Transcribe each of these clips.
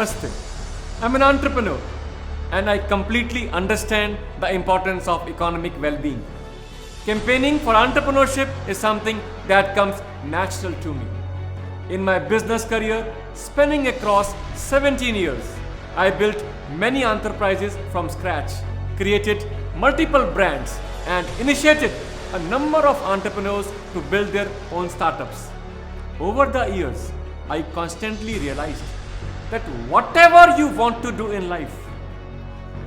Namaste. I'm an entrepreneur and I completely understand the importance of economic well-being. Campaigning for entrepreneurship is something that comes natural to me. In my business career, spanning across 17 years, I built many enterprises from scratch, created multiple brands, and initiated a number of entrepreneurs to build their own startups. Over the years, I constantly realized that whatever you want to do in life,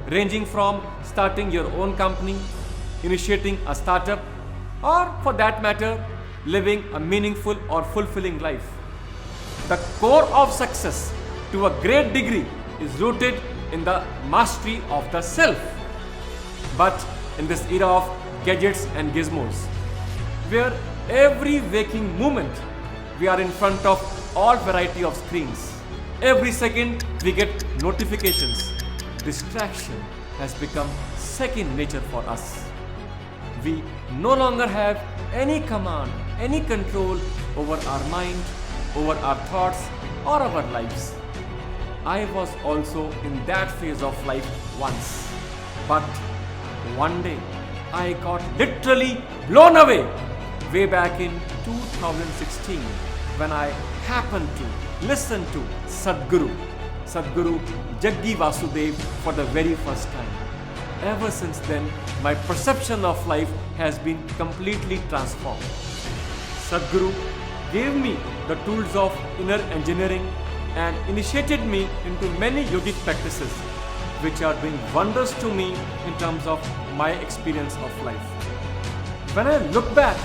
ranging from starting your own company, initiating a startup, or for that matter, living a meaningful or fulfilling life, the core of success to a great degree is rooted in the mastery of the self. But in this era of gadgets and gizmos, where every waking moment we are in front of all variety of screens, every second we get notifications, distraction has become second nature for us. We no longer have any command, any control over our mind, over our thoughts or our lives. I was also in that phase of life once, but one day I got literally blown away way back in 2016 when I happened to listen to Sadhguru Jaggi Vasudev for the very first time. Ever since then, my perception of life has been completely transformed. Sadhguru gave me the tools of inner engineering and initiated me into many yogic practices which are doing wonders to me in terms of my experience of life. When I look back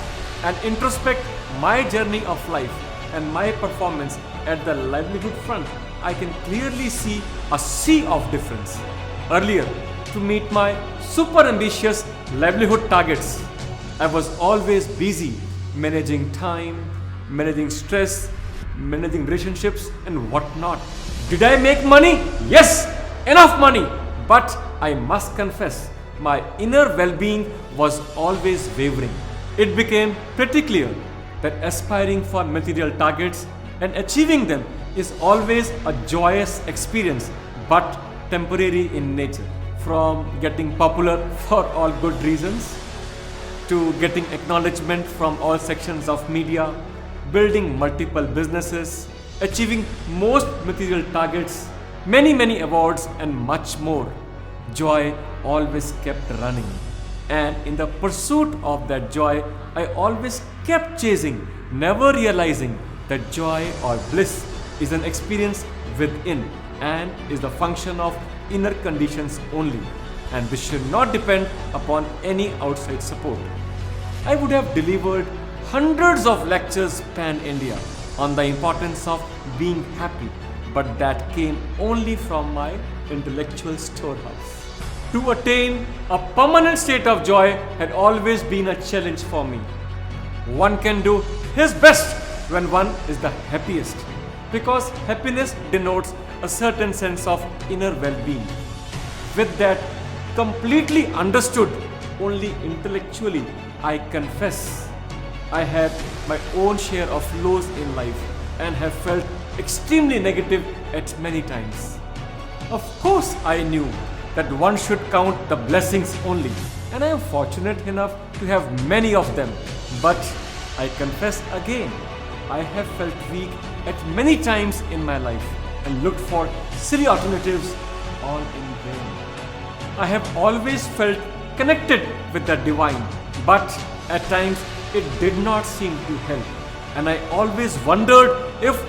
and introspect my journey of life and my performance at the livelihood front, I can clearly see a sea of difference. Earlier, to meet my super ambitious livelihood targets, I was always busy managing time, managing stress, managing relationships and whatnot. Did I make money? Yes, enough money. But I must confess, my inner well-being was always wavering. It became pretty clear that aspiring for material targets and achieving them is always a joyous experience, but temporary in nature. From getting popular for all good reasons, to getting acknowledgement from all sections of media, building multiple businesses, achieving most material targets, many awards and much more, joy always kept running. And in the pursuit of that joy, I always kept chasing, never realizing that joy or bliss is an experience within and is the function of inner conditions only, and this should not depend upon any outside support. I would have delivered hundreds of lectures pan-India on the importance of being happy, but that came only from my intellectual storehouse. To attain a permanent state of joy had always been a challenge for me. One can do his best when one is the happiest, because happiness denotes a certain sense of inner well-being. With that completely understood only intellectually, I confess I had my own share of lows in life and have felt extremely negative at many times. Of course, I knew that one should count the blessings only, and I am fortunate enough to have many of them. But I confess again, I have felt weak at many times in my life and looked for silly alternatives, all in vain. I have always felt connected with the divine, but at times it did not seem to help, and I always wondered if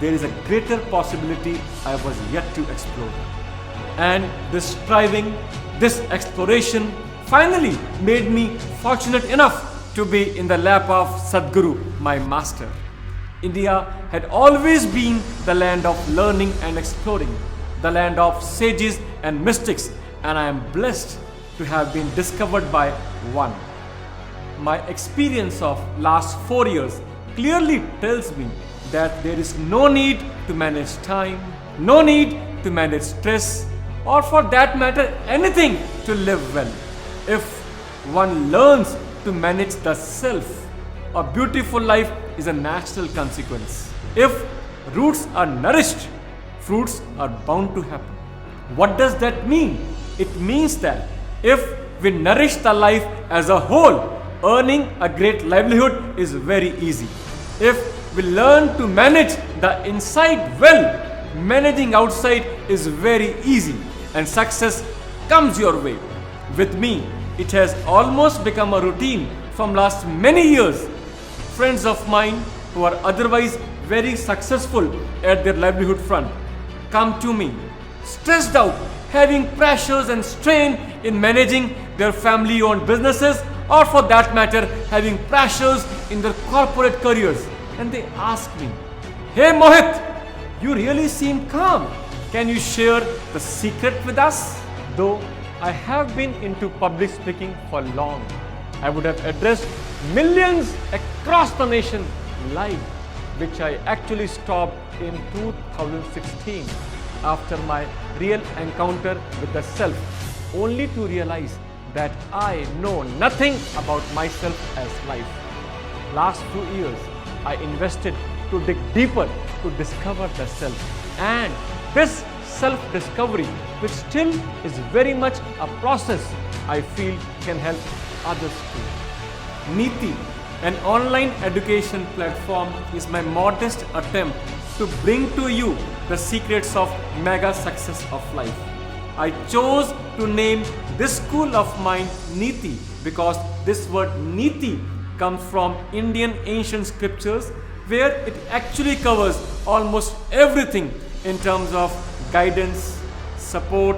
there is a greater possibility I was yet to explore. And this striving, this exploration finally made me fortunate enough to be in the lap of Sadhguru, my master. India had always been the land of learning and exploring, the land of sages and mystics, and I am blessed to have been discovered by one. My experience of last 4 years clearly tells me that there is no need to manage time, no need to manage stress, or for that matter anything to live well. If one learns to manage the self, a beautiful life is a natural consequence. If roots are nourished, fruits are bound to happen. What does that mean? It means that if we nourish the life as a whole, earning a great livelihood is very easy. If we learn to manage the inside well, managing outside is very easy and success comes your way. With me, it has almost become a routine from last many years. Friends of mine who are otherwise very successful at their livelihood front come to me stressed out, having pressures and strain in managing their family-owned businesses, or for that matter, having pressures in their corporate careers. And they ask me, "Hey Mohit, you really seem calm. Can you share the secret with us?" Though I have been into public speaking for long, I would have addressed millions across the nation live, which I actually stopped in 2016 after my real encounter with the self, only to realize that I know nothing about myself as life. Last few years, I invested to dig deeper to discover the self, and this self-discovery, which still is very much a process, I feel can help others too. Neeti, an online education platform, is my modest attempt to bring to you the secrets of mega success of life. I chose to name this school of mine Neeti because this word Neeti comes from Indian ancient scriptures, where it actually covers almost everything in terms of guidance, support,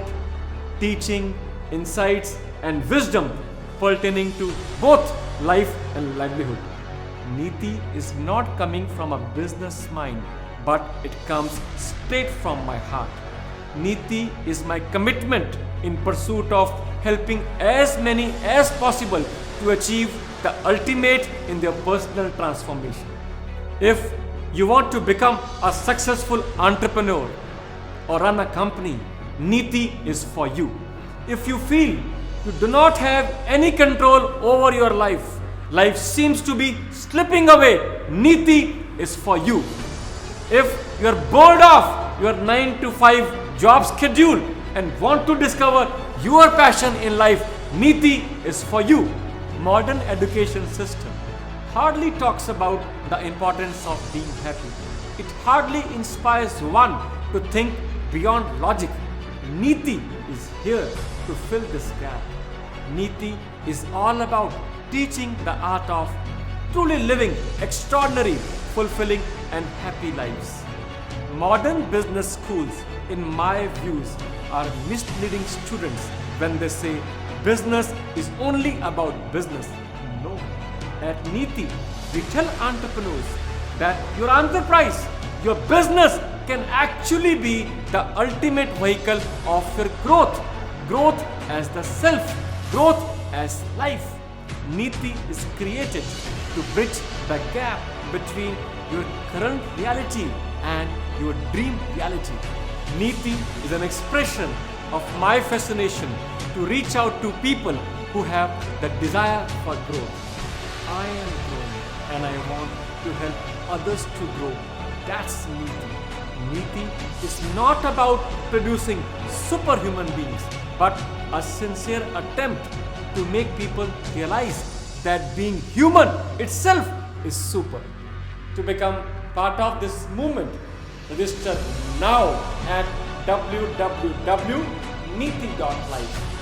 teaching, insights, and wisdom pertaining to both life and livelihood. Neeti is not coming from a business mind, but it comes straight from my heart. Neeti is my commitment in pursuit of helping as many as possible to achieve the ultimate in their personal transformation. If you want to become a successful entrepreneur or run a company, Neeti is for you. If you feel you do not have any control over your life, life seems to be slipping away, Neeti is for you. If you are bored of your 9 to 5 job schedule and want to discover your passion in life, Neeti is for you. Modern education system hardly talks about the importance of being happy. It hardly inspires one to think beyond logic. Neeti is here to fill this gap. Neeti is all about teaching the art of truly living extraordinary, fulfilling and happy lives. Modern business schools, in my views, are misleading students when they say business is only about business. No. At Neeti, we tell entrepreneurs that your enterprise, your business can actually be the ultimate vehicle of your growth. Growth as the self, growth as life. Neeti is created to bridge the gap between your current reality and your dream reality. Neeti is an expression of my fascination to reach out to people who have the desire for growth. I am growing and I want to help others to grow. That's Neeti. Neeti is not about producing superhuman beings, but a sincere attempt to make people realize that being human itself is super. To become part of this movement, register now at www.neeti.life.